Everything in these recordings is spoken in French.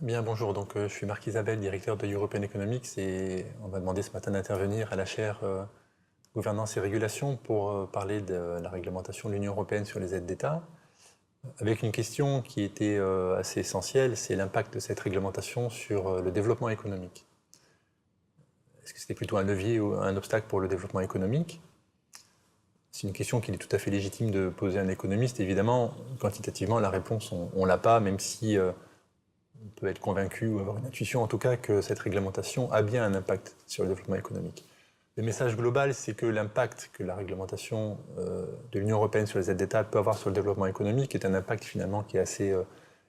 Bien, bonjour. Je suis Marc Isabelle, directeur de European Economics, et on m'a demandé ce matin d'intervenir à la chaire Gouvernance et Régulation pour parler de la réglementation de l'Union européenne sur les aides d'État, avec une question qui était assez essentielle, c'est l'impact de cette réglementation sur le développement économique. Est-ce que c'était plutôt un levier ou un obstacle pour le développement économique? C'est une question qu'il est tout à fait légitime de poser à un économiste. Évidemment, quantitativement, la réponse, on ne l'a pas, même si on peut être convaincu ou avoir une intuition en tout cas que cette réglementation a bien un impact sur le développement économique. Le message global, c'est que l'impact que la réglementation de l'Union européenne sur les aides d'État peut avoir sur le développement économique est un impact finalement qui est assez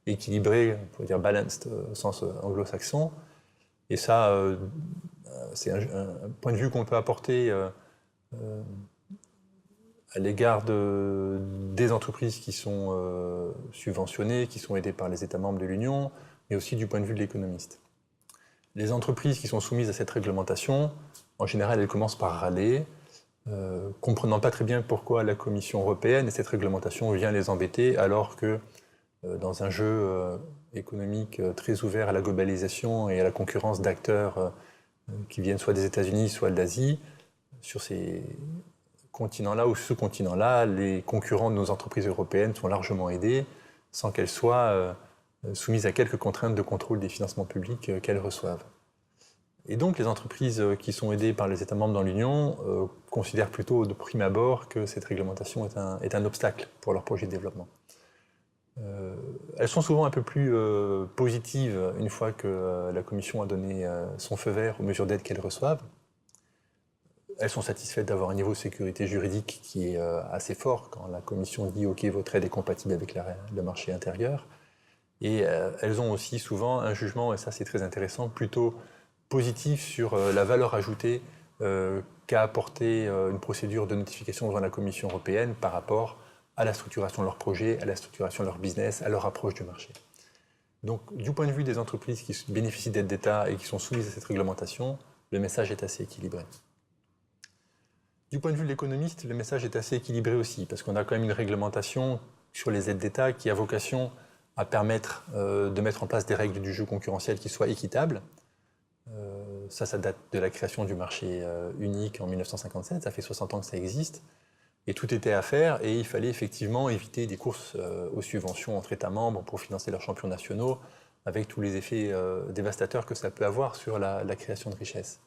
équilibré, on pourrait dire balanced au sens anglo-saxon. Et ça, c'est un point de vue qu'on peut apporter à l'égard des entreprises qui sont subventionnées, qui sont aidées par les États membres de l'Union, mais aussi du point de vue de l'économiste. Les entreprises qui sont soumises à cette réglementation, en général, elles commencent par râler, comprenant pas très bien pourquoi la Commission européenne et cette réglementation vient les embêter, alors que dans un jeu économique très ouvert à la globalisation et à la concurrence d'acteurs qui viennent soit des États-Unis, soit de l'Asie, sur ces continents-là ou ce continent-là, les concurrents de nos entreprises européennes sont largement aidés, sans qu'elles soient soumises à quelques contraintes de contrôle des financements publics qu'elles reçoivent. Et donc les entreprises qui sont aidées par les États membres dans l'Union considèrent plutôt de prime abord que cette réglementation est un obstacle pour leur projet de développement. Elles sont souvent un peu plus positives une fois que la Commission a donné son feu vert aux mesures d'aide qu'elles reçoivent. Elles sont satisfaites d'avoir un niveau de sécurité juridique qui est assez fort quand la Commission dit « Ok, votre aide est compatible avec le marché intérieur ». Et elles ont aussi souvent un jugement, et ça c'est très intéressant, plutôt positif sur la valeur ajoutée qu'a apporté une procédure de notification devant la Commission européenne par rapport à la structuration de leur projet, à la structuration de leur business, à leur approche du marché. Donc du point de vue des entreprises qui bénéficient d'aides d'État et qui sont soumises à cette réglementation, le message est assez équilibré. Du point de vue de l'économiste, le message est assez équilibré aussi, parce qu'on a quand même une réglementation sur les aides d'État qui a vocation à permettre de mettre en place des règles du jeu concurrentiel qui soient équitables. Ça date de la création du marché unique en 1957, ça fait 60 ans que ça existe, et tout était à faire, et il fallait effectivement éviter des courses aux subventions entre États membres pour financer leurs champions nationaux, avec tous les effets dévastateurs que ça peut avoir sur la création de richesses.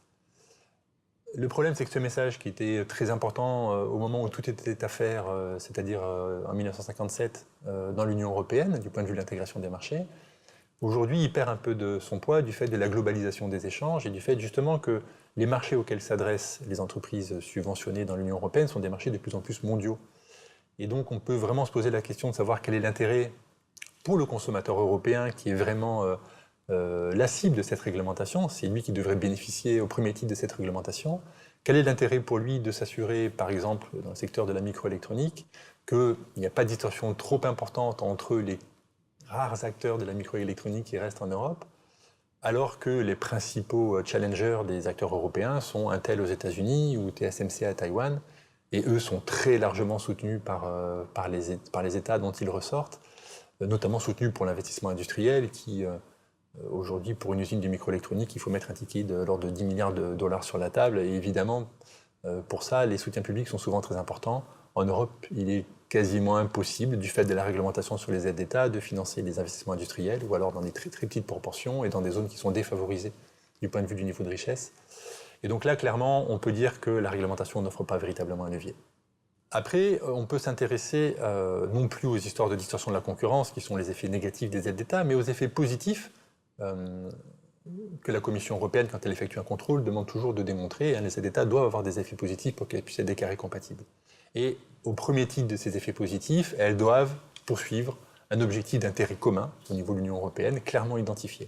Le problème, c'est que ce message qui était très important au moment où tout était à faire, c'est-à-dire en 1957, dans l'Union européenne, du point de vue de l'intégration des marchés, aujourd'hui, il perd un peu de son poids du fait de la globalisation des échanges et du fait justement que les marchés auxquels s'adressent les entreprises subventionnées dans l'Union européenne sont des marchés de plus en plus mondiaux. Et donc, on peut vraiment se poser la question de savoir quel est l'intérêt pour le consommateur européen qui est vraiment la cible de cette réglementation, c'est lui qui devrait bénéficier au premier titre de cette réglementation. Quel est l'intérêt pour lui de s'assurer, par exemple, dans le secteur de la microélectronique, qu'il n'y a pas de distorsion trop importante entre les rares acteurs de la microélectronique qui restent en Europe, alors que les principaux challengers des acteurs européens sont Intel aux États-Unis ou TSMC à Taïwan, et eux sont très largement soutenus par les États dont ils ressortent, notamment soutenus pour l'investissement industriel qui... Aujourd'hui, pour une usine de microélectronique, il faut mettre un ticket de l'ordre de 10 milliards de dollars sur la table. Et évidemment, pour ça, les soutiens publics sont souvent très importants. En Europe, il est quasiment impossible, du fait de la réglementation sur les aides d'État, de financer les investissements industriels, ou alors dans des très, très petites proportions et dans des zones qui sont défavorisées du point de vue du niveau de richesse. Et donc là, clairement, on peut dire que la réglementation n'offre pas véritablement un levier. Après, on peut s'intéresser non plus aux histoires de distorsion de la concurrence, qui sont les effets négatifs des aides d'État, mais aux effets positifs que la Commission européenne, quand elle effectue un contrôle, demande toujours de démontrer, et les aides d'État doivent avoir des effets positifs pour qu'elles puissent être déclarées compatibles. Et au premier titre de ces effets positifs, elles doivent poursuivre un objectif d'intérêt commun au niveau de l'Union européenne, clairement identifié.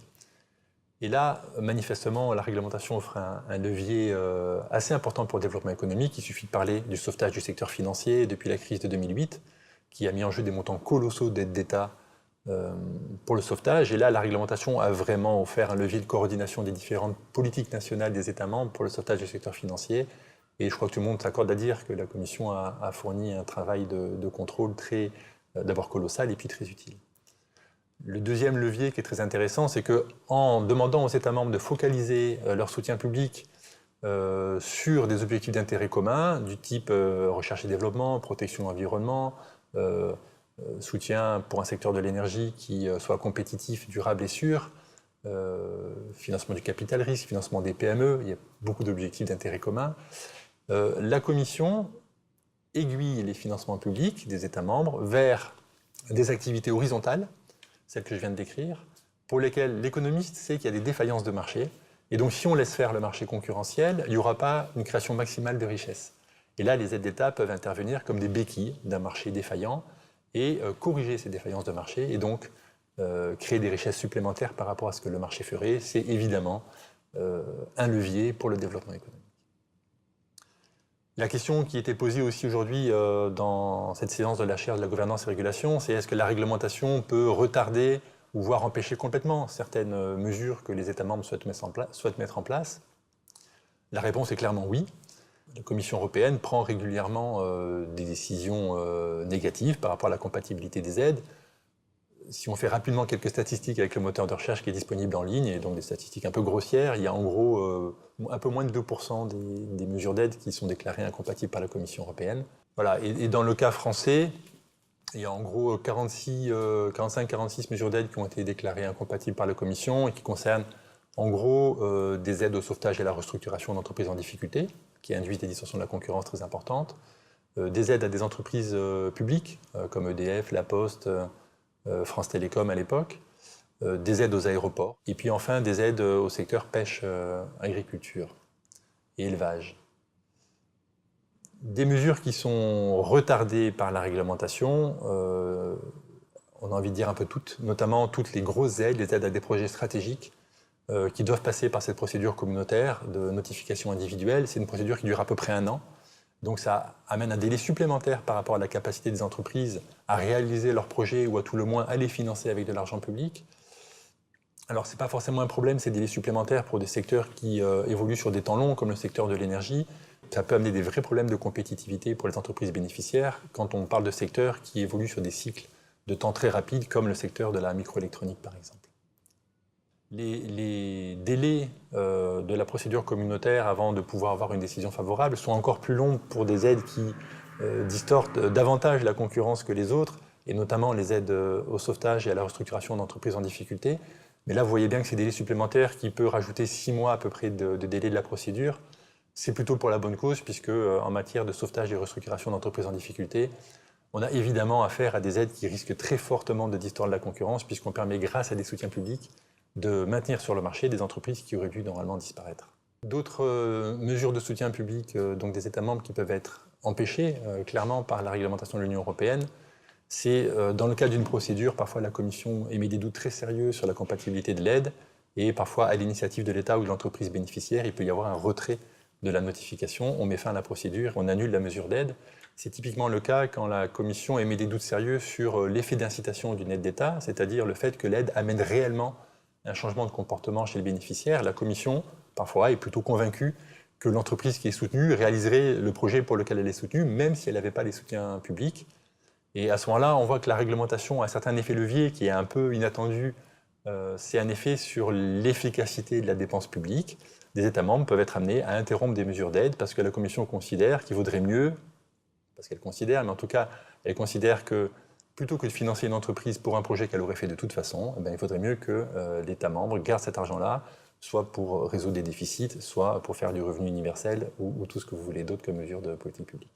Et là, manifestement, la réglementation offre un levier assez important pour le développement économique. Il suffit de parler du sauvetage du secteur financier depuis la crise de 2008, qui a mis en jeu des montants colossaux d'aides d'État pour le sauvetage. Et là, la réglementation a vraiment offert un levier de coordination des différentes politiques nationales des États membres pour le sauvetage du secteur financier. Et je crois que tout le monde s'accorde à dire que la Commission a fourni un travail de contrôle d'abord colossal et puis très utile. Le deuxième levier qui est très intéressant, c'est qu'en demandant aux États membres de focaliser leur soutien public sur des objectifs d'intérêt commun, du type recherche et développement, protection de l'environnement, soutien pour un secteur de l'énergie qui soit compétitif, durable et sûr, financement du capital risque, financement des PME, il y a beaucoup d'objectifs d'intérêt commun. La Commission aiguille les financements publics des États membres vers des activités horizontales, celles que je viens de décrire, pour lesquelles l'économiste sait qu'il y a des défaillances de marché. Et donc, si on laisse faire le marché concurrentiel, il n'y aura pas une création maximale de richesse. Et là, les aides d'État peuvent intervenir comme des béquilles d'un marché défaillant et corriger ces défaillances de marché et donc créer des richesses supplémentaires par rapport à ce que le marché ferait. C'est évidemment un levier pour le développement économique. La question qui était posée aussi aujourd'hui dans cette séance de la chaire de la gouvernance et régulation, c'est est-ce que la réglementation peut retarder ou voire empêcher complètement certaines mesures que les États membres souhaitent mettre en place? La réponse est clairement oui. La Commission européenne prend régulièrement des décisions négatives par rapport à la compatibilité des aides. Si on fait rapidement quelques statistiques avec le moteur de recherche qui est disponible en ligne, et donc des statistiques un peu grossières, il y a en gros un peu moins de 2% des mesures d'aide qui sont déclarées incompatibles par la Commission européenne. Voilà. Et dans le cas français, il y a en gros 45-46 mesures d'aide qui ont été déclarées incompatibles par la Commission et qui concernent en gros des aides au sauvetage et à la restructuration d'entreprises en difficulté, qui induisent des distorsions de la concurrence très importantes, des aides à des entreprises publiques comme EDF, La Poste, France Télécom à l'époque, des aides aux aéroports, et puis enfin des aides au secteur pêche, agriculture et élevage. Des mesures qui sont retardées par la réglementation, on a envie de dire un peu toutes, notamment toutes les grosses aides, les aides à des projets stratégiques qui doivent passer par cette procédure communautaire de notification individuelle. C'est une procédure qui dure à peu près 1 an. Donc ça amène un délai supplémentaire par rapport à la capacité des entreprises à réaliser leurs projets ou à tout le moins à les financer avec de l'argent public. Alors ce n'est pas forcément un problème, ces délais supplémentaires pour des secteurs qui évoluent sur des temps longs comme le secteur de l'énergie. Ça peut amener des vrais problèmes de compétitivité pour les entreprises bénéficiaires quand on parle de secteurs qui évoluent sur des cycles de temps très rapides comme le secteur de la microélectronique par exemple. Les délais de la procédure communautaire avant de pouvoir avoir une décision favorable sont encore plus longs pour des aides qui distortent davantage la concurrence que les autres, et notamment les aides au sauvetage et à la restructuration d'entreprises en difficulté. Mais là, vous voyez bien que ces délais supplémentaires qui peuvent rajouter 6 mois à peu près de délai de la procédure, c'est plutôt pour la bonne cause, puisque en matière de sauvetage et restructuration d'entreprises en difficulté, on a évidemment affaire à des aides qui risquent très fortement de distordre la concurrence, puisqu'on permet, grâce à des soutiens publics, de maintenir sur le marché des entreprises qui auraient dû normalement disparaître. D'autres mesures de soutien public donc des États membres qui peuvent être empêchées clairement par la réglementation de l'Union européenne, c'est dans le cas d'une procédure, parfois la Commission émet des doutes très sérieux sur la compatibilité de l'aide et parfois à l'initiative de l'État ou de l'entreprise bénéficiaire, il peut y avoir un retrait de la notification, on met fin à la procédure, on annule la mesure d'aide. C'est typiquement le cas quand la Commission émet des doutes sérieux sur l'effet d'incitation d'une aide d'État, c'est-à-dire le fait que l'aide amène réellement un changement de comportement chez le bénéficiaire. La Commission, parfois, est plutôt convaincue que l'entreprise qui est soutenue réaliserait le projet pour lequel elle est soutenue, même si elle n'avait pas les soutiens publics. Et à ce moment-là, on voit que la réglementation a un certain effet levier qui est un peu inattendu. C'est un effet sur l'efficacité de la dépense publique. Des États membres peuvent être amenés à interrompre des mesures d'aide parce que la Commission considère qu'il vaudrait mieux, parce qu'elle considère, mais en tout cas, elle considère que plutôt que de financer une entreprise pour un projet qu'elle aurait fait de toute façon, il faudrait mieux que l'État membre garde cet argent-là, soit pour résoudre des déficits, soit pour faire du revenu universel ou tout ce que vous voulez d'autre comme mesure de politique publique.